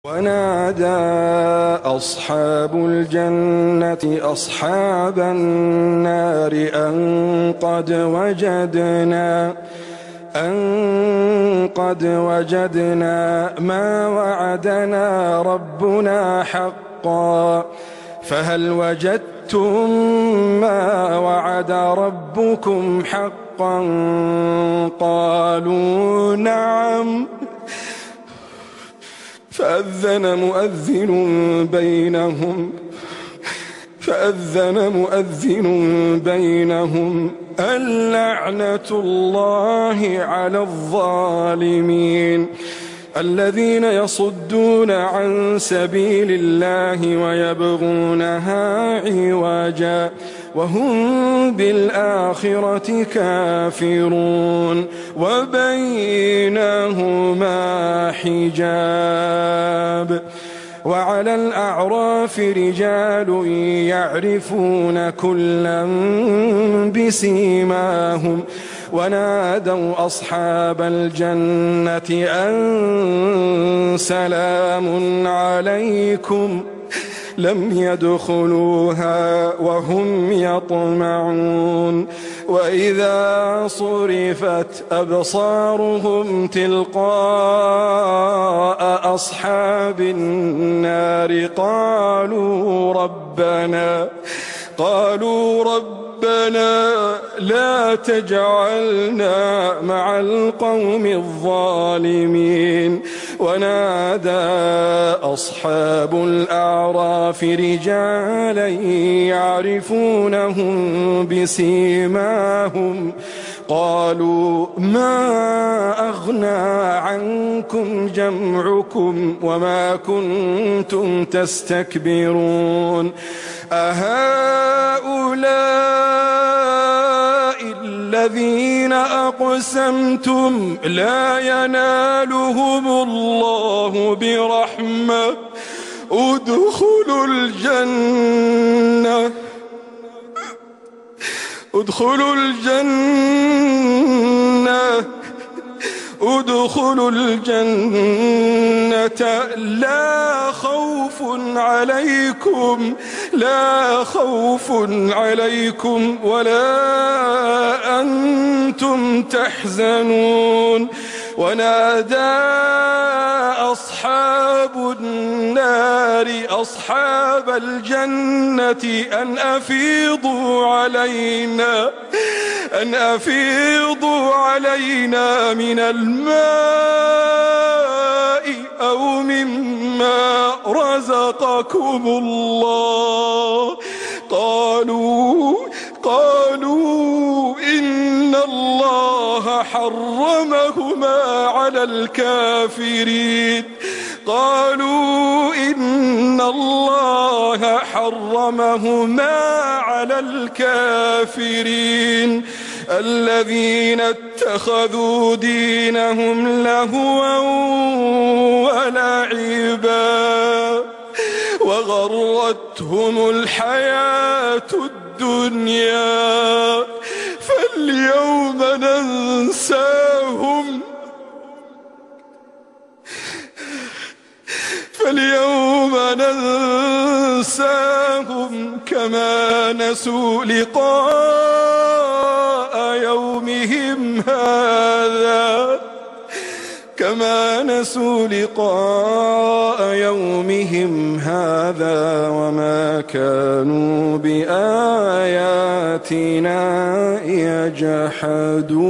ونادى أصحاب الجنة أصحاب النار أن قد وجدنا ما وعدنا ربنا حقا فهل وجدتم ما وعد ربكم حقا قالوا نعم فأذن مؤذن بينهم اللعنة الله على الظالمين الذين يصدون عن سبيل الله ويبغونها عوجا وهم بالآخرة كافرون وبينهما حجاب وعلى الأعراف رجال يعرفون كلا بسيماهم ونادوا أصحاب الجنة أن سلام عليكم لم يدخلوها وهم يطمعون وإذا صرفت أبصارهم تلقاء أصحاب النار قالوا ربنا لا تجعلنا مع القوم الظالمين ونادى أصحاب الأعراف رجالا يعرفونهم بسيماهم قالوا ما أغنى عنكم جمعكم وما كنتم تستكبرون أهؤلاء الذين أقسمتم لا ينالهم الله برحمة ادخلوا الجنة لا خوف عليكم ولا أنتم تحزنون ونادى أصحاب النار أصحاب الجنة أن أفيضوا علينا من الماء أو مما رزقكم الله قالوا إن الله حرمهما على الكافرين الذين اتخذوا دينهم لهوا ولعبا وغرتهم الحياة الدنيا فاليوم ننساهم كما نسوا لقاء يومهم هذا وما كانوا بآياتنا يجحدون.